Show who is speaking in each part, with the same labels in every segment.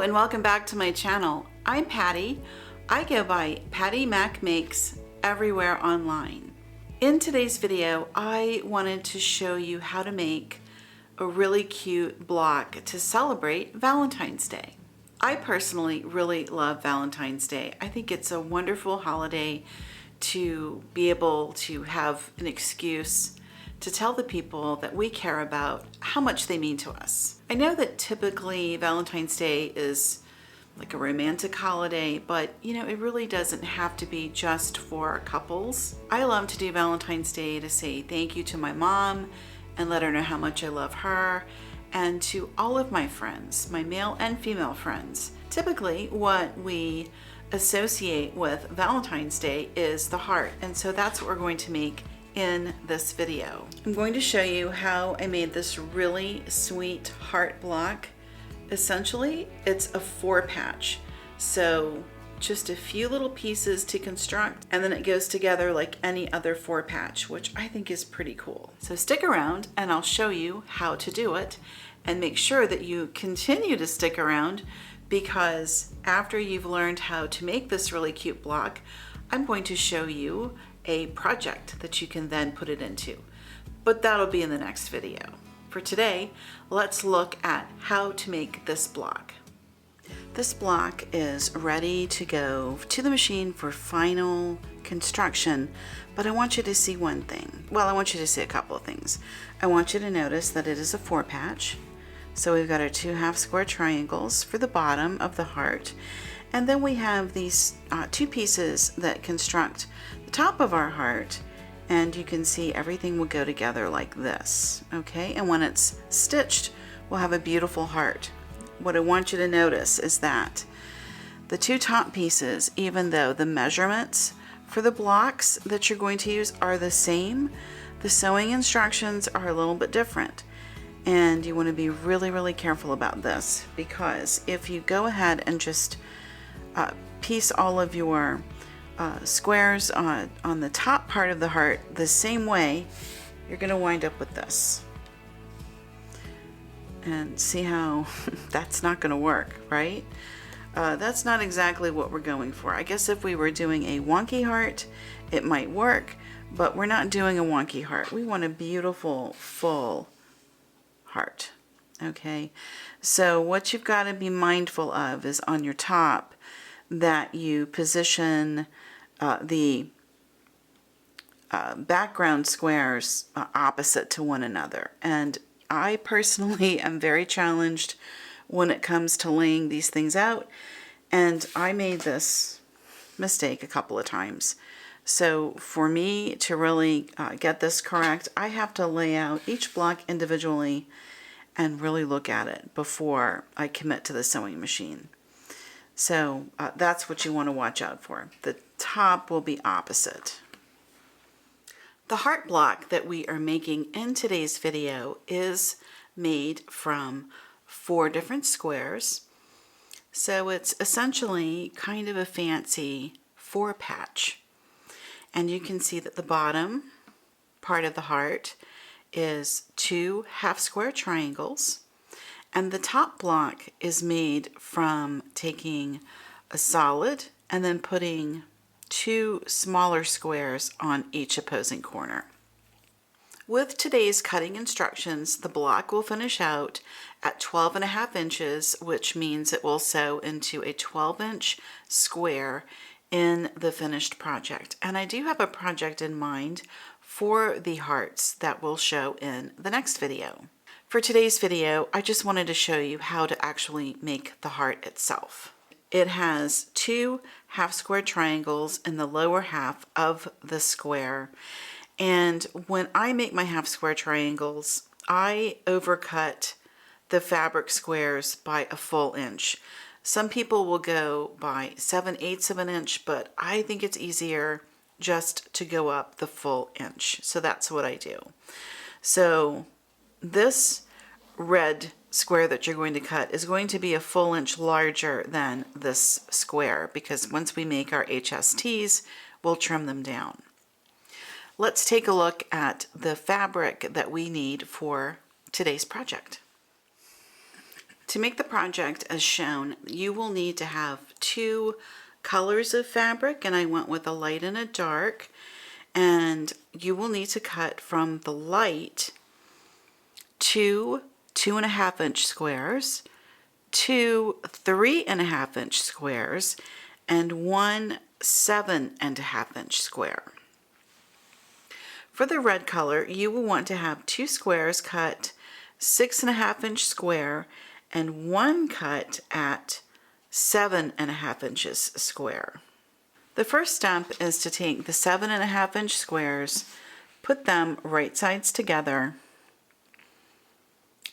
Speaker 1: and welcome back to my channel. I'm Patty. I go by Pattymac Makes everywhere online. In today's video, I wanted to show you how to make a really cute block to celebrate Valentine's Day. I personally really love Valentine's Day. I think it's a wonderful holiday to be able to have an excuse to tell the people that we care about how much they mean to us. I know that typically Valentine's Day is like a romantic holiday, but it really doesn't have to be just for couples. I love to do Valentine's Day to say thank you to my mom and let her know how much I love her, and to all of my friends, my male and female friends. Typically what we associate with Valentine's Day is the heart, and so that's what we're going to make in this video. I'm going to show you how I made this really sweet heart block. Essentially, it's a 4-patch. So just a few little pieces to construct, and then it goes together like any other 4-patch, which I think is pretty cool. So stick around and I'll show you how to do it, and make sure that you continue to stick around, because after you've learned how to make this really cute block, I'm going to show you a project that you can then put it into. But that'll be in the next video. For today, let's look at how to make this block. This block is ready to go to the machine for final construction, but I want you to see one thing. Well, I want you to see a couple of things. I want you to notice that it is a 4-patch. So we've got our 2 half square triangles for the bottom of the heart. And then we have these 2 pieces that construct the top of our heart, and you can see everything will go together like this, okay? And when it's stitched, we'll have a beautiful heart. What I want you to notice is that the 2 top pieces, even though the measurements for the blocks that you're going to use are the same, the sewing instructions are a little bit different. And you want to be really, really careful about this, because if you go ahead and just piece all of your squares on the top part of the heart the same way, you're going to wind up with this. And see how that's not going to work, right? That's not exactly what we're going for. I guess if we were doing a wonky heart, it might work, but we're not doing a wonky heart. We want a beautiful, full heart, okay? So what you've got to be mindful of is on your top that you position the background squares opposite to one another. And I personally am very challenged when it comes to laying these things out, and I made this mistake a couple of times. So for me to really get this correct, I have to lay out each block individually and really look at it before I commit to the sewing machine. So that's what you want to watch out for. The top will be opposite. The heart block that we are making in today's video is made from 4 different squares. So it's essentially kind of a fancy 4-patch. And you can see that the bottom part of the heart is 2 half square triangles. And the top block is made from taking a solid and then putting 2 smaller squares on each opposing corner. With today's cutting instructions, the block will finish out at 12.5 inches, which means it will sew into a 12-inch square in the finished project. And I do have a project in mind for the hearts that will show in the next video. For today's video, I just wanted to show you how to actually make the heart itself. It has 2 half square triangles in the lower half of the square. And when I make my half square triangles, I overcut the fabric squares by a full inch. Some people will go by 7/8 of an inch, but I think it's easier just to go up the full inch. So that's what I do. So this red square that you're going to cut is going to be a full inch larger than this square, because once we make our HSTs, we'll trim them down. Let's take a look at the fabric that we need for today's project. To make the project as shown, you will need to have 2 colors of fabric, and I went with a light and a dark, and you will need to cut from the light 2 2.5-inch squares, 2 3.5-inch squares, and 1 7.5-inch square. For the red color, you will want to have 2 squares cut 6.5-inch square and 1 cut at 7.5 inches square. The first step is to take the 7.5-inch squares, put them right sides together,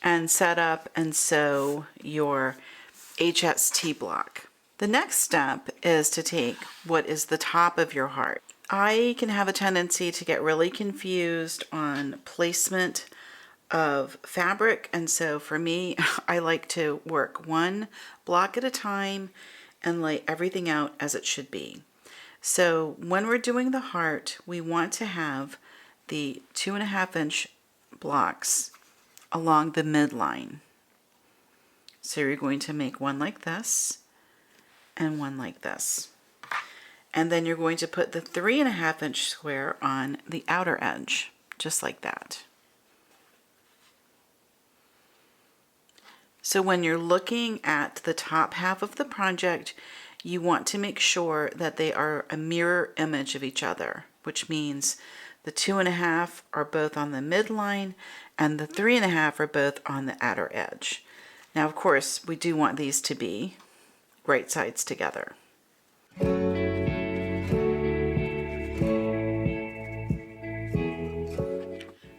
Speaker 1: and set up and sew your HST block. The next step is to take what is the top of your heart. I can have a tendency to get really confused on placement of fabric, and so for me, I like to work one block at a time and lay everything out as it should be. So when we're doing the heart, we want to have the 2.5-inch blocks along the midline. So you're going to make one like this and one like this. And then you're going to put the 3.5-inch square on the outer edge, just like that. So when you're looking at the top half of the project, you want to make sure that they are a mirror image of each other, which means the 2.5 are both on the midline and the 3.5 are both on the outer edge. Now, of course, we do want these to be right sides together.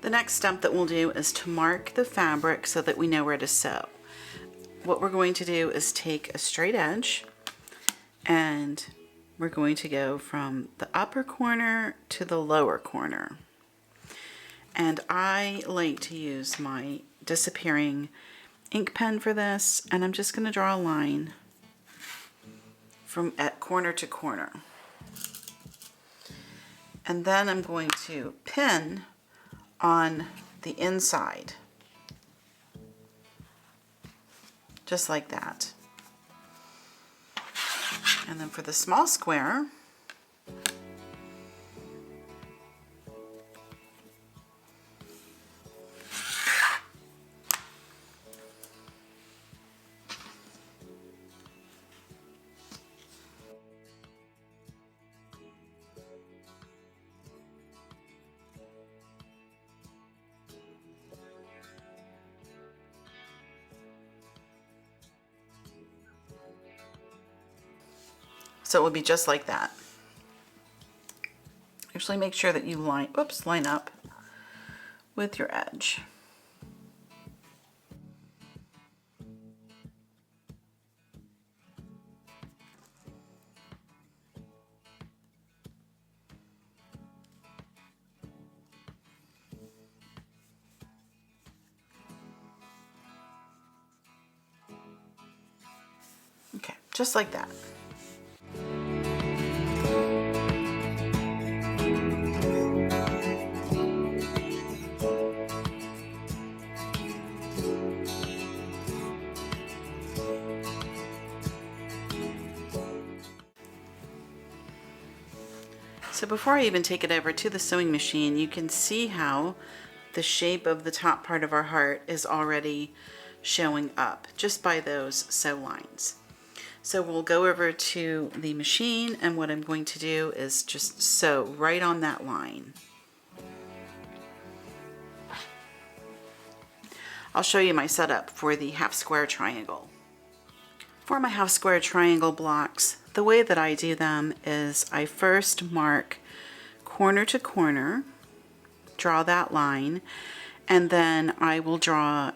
Speaker 1: The next step that we'll do is to mark the fabric so that we know where to sew. What we're going to do is take a straight edge, and we're going to go from the upper corner to the lower corner. And I like to use my disappearing ink pen for this, and I'm just going to draw a line from at corner to corner. And then I'm going to pin on the inside, just like that. And then for the small square, so it will be just like that. Usually make sure that you line up with your edge. Okay, just like that. So before I even take it over to the sewing machine, you can see how the shape of the top part of our heart is already showing up just by those sew lines. So we'll go over to the machine, and what I'm going to do is just sew right on that line. I'll show you my setup for the half square triangle. For my half square triangle blocks, the way that I do them is I first mark corner to corner, draw that line, and then I will draw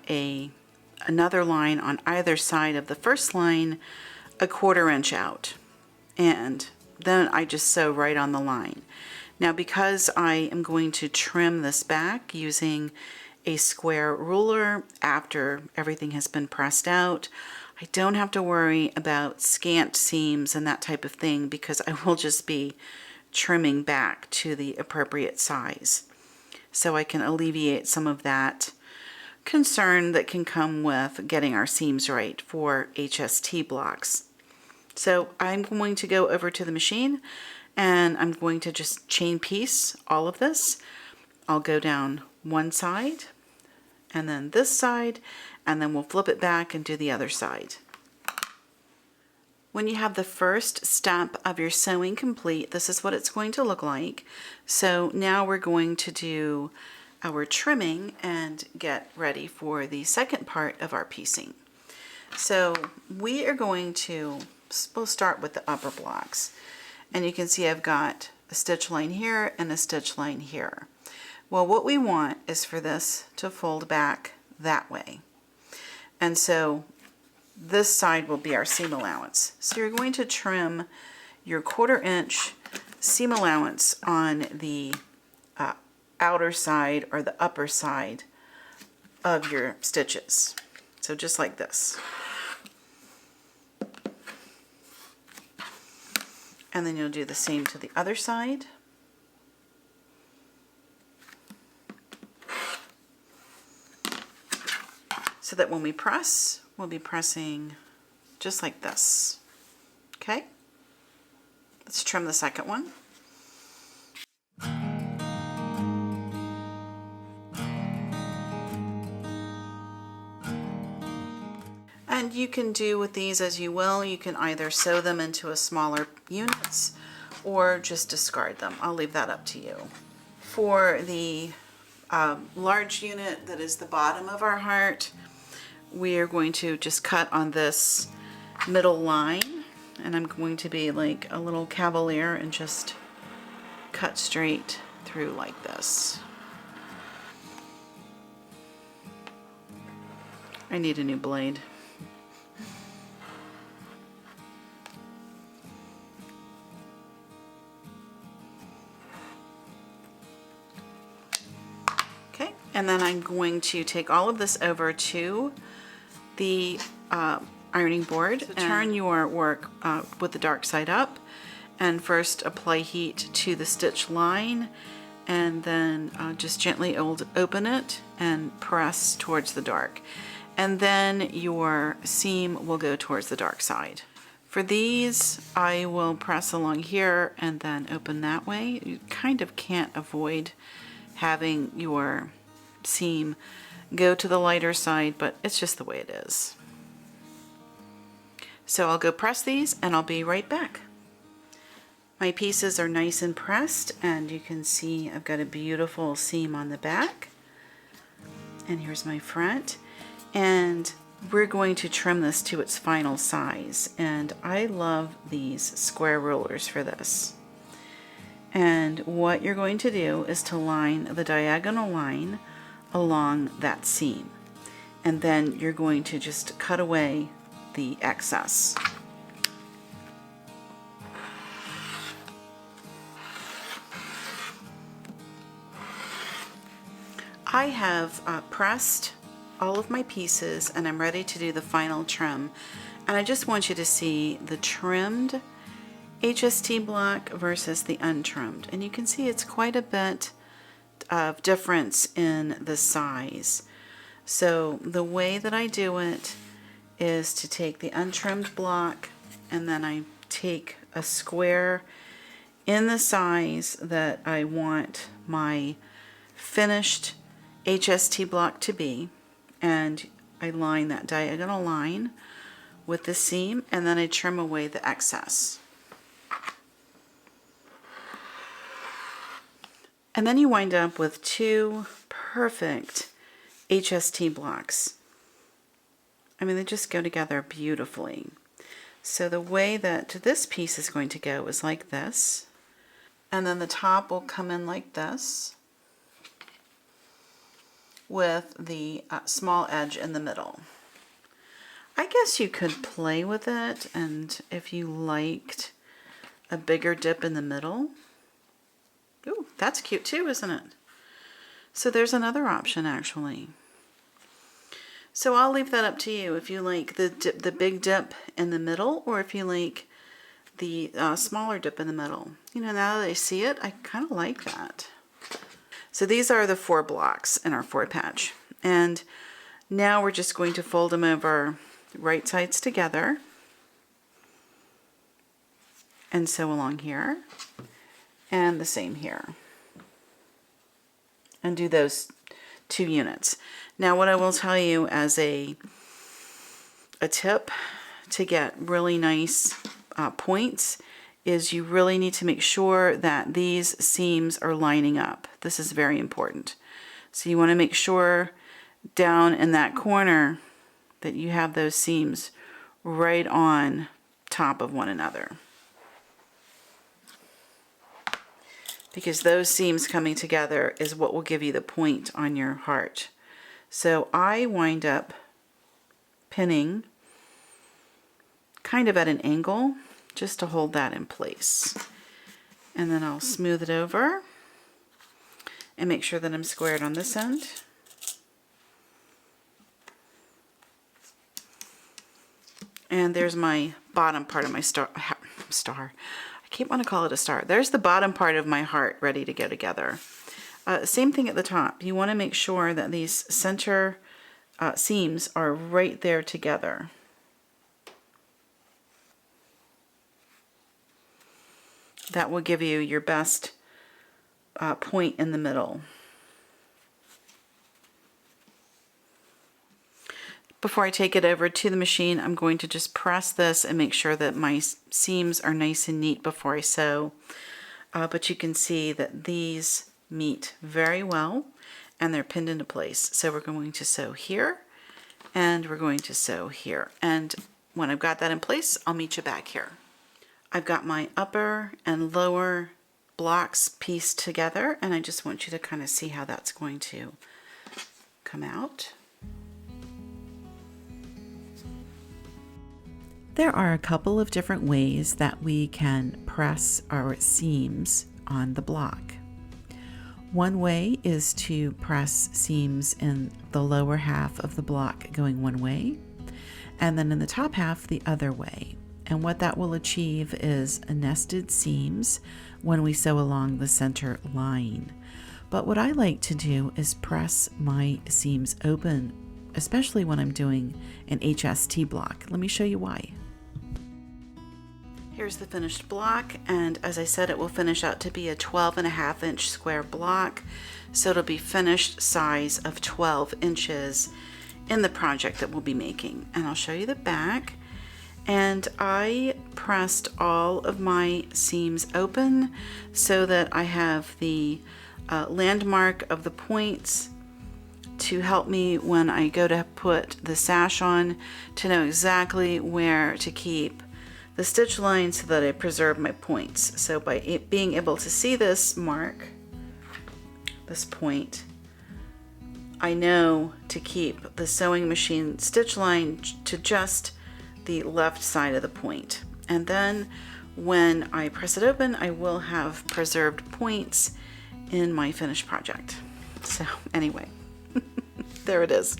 Speaker 1: another line on either side of the first line, 1/4 inch out, and then I just sew right on the line. Now, because I am going to trim this back using a square ruler after everything has been pressed out, I don't have to worry about scant seams and that type of thing, because I will just be trimming back to the appropriate size. So I can alleviate some of that concern that can come with getting our seams right for HST blocks. So I'm going to go over to the machine and I'm going to just chain piece all of this. I'll go down one side and then this side, and then we'll flip it back and do the other side. When you have the first step of your sewing complete, this is what it's going to look like. So now we're going to do our trimming and get ready for the second part of our piecing. So we are going to, we'll start with the upper blocks. And you can see I've got a stitch line here and a stitch line here. Well, what we want is for this to fold back that way. And so this side will be our seam allowance. So you're going to trim your 1/4 inch seam allowance on the outer side or the upper side of your stitches. So just like this. And then you'll do the same to the other side. So that when we press, we'll be pressing just like this. Okay? Let's trim the second one. And you can do with these as you will. You can either sew them into a smaller units or just discard them. I'll leave that up to you. For the large unit that is the bottom of our heart, we are going to just cut on this middle line, and I'm going to be like a little cavalier and just cut straight through like this. I need a new blade. Okay, and then I'm going to take all of this over to the ironing board. So turn your work with the dark side up, and first apply heat to the stitch line, and then just gently open it and press towards the dark. And then your seam will go towards the dark side. For these, I will press along here and then open that way. You kind of can't avoid having your seam go to the lighter side, but it's just the way it is. So I'll go press these and I'll be right back. My pieces are nice and pressed, and you can see I've got a beautiful seam on the back. And here's my front. And we're going to trim this to its final size. And I love these square rulers for this. And what you're going to do is to line the diagonal line along that seam, and then you're going to just cut away the excess. I have pressed all of my pieces and I'm ready to do the final trim, and I just want you to see the trimmed HST block versus the untrimmed, and you can see it's quite a bit of difference in the size. So the way that I do it is to take the untrimmed block, and then I take a square in the size that I want my finished HST block to be, and I line that diagonal line with the seam, and then I trim away the excess. And then you wind up with two perfect HST blocks. I mean, they just go together beautifully. So the way that this piece is going to go is like this. And then the top will come in like this, with the small edge in the middle. I guess you could play with it, and if you liked a bigger dip in the middle. Ooh, that's cute too, isn't it? So there's another option actually. So I'll leave that up to you if you like the big dip in the middle, or if you like the smaller dip in the middle. You know, now that I see it, I kind of like that. So these are the 4 blocks in our 4 patch. And Now we're just going to fold them over right sides together and sew along here, and the same here, and do those 2 units. Now what I will tell you as a tip to get really nice points is you really need to make sure that these seams are lining up. This is very important. So you want to make sure down in that corner that you have those seams right on top of one another, because those seams coming together is what will give you the point on your heart. So I wind up pinning kind of at an angle just to hold that in place. And then I'll smooth it over and make sure that I'm squared on this end. And there's my bottom part of my star. I keep wanting to call it a star. There's the bottom part of my heart ready to go together. Same thing at the top. You want to make sure that these center seams are right there together. That will give you your best point in the middle. Before I take it over to the machine, I'm going to just press this and make sure that my seams are nice and neat before I sew. But you can see that these meet very well and they're pinned into place. So we're going to sew here and we're going to sew here. And when I've got that in place, I'll meet you back here. I've got my upper and lower blocks pieced together, and I just want you to kind of see how that's going to come out. There are a couple of different ways that we can press our seams on the block. One way is to press seams in the lower half of the block going one way, and then in the top half the other way. And what that will achieve is nested seams when we sew along the center line. But what I like to do is press my seams open, especially when I'm doing an HST block. Let me show you why. Here's the finished block, and as I said, it will finish out to be a 12.5 inch square block. So it'll be finished size of 12 inches in the project that we'll be making. And I'll show you the back. And I pressed all of my seams open so that I have the landmark of the points to help me when I go to put the sash on, to know exactly where to keep the stitch line so that I preserve my points. So by being able to see this mark, this point, I know to keep the sewing machine stitch line to just the left side of the point. And then when I press it open, I will have preserved points in my finished project. So anyway, there it is.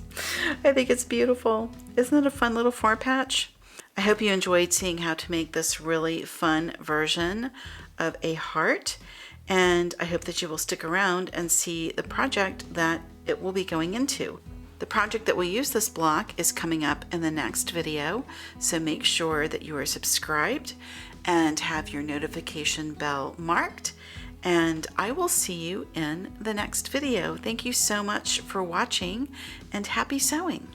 Speaker 1: I think it's beautiful. Isn't it a fun little far patch? I hope you enjoyed seeing how to make this really fun version of a heart, and I hope that you will stick around and see the project that it will be going into. The project that will use this block is coming up in the next video, so make sure that you are subscribed and have your notification bell marked, and I will see you in the next video. Thank you so much for watching, and happy sewing!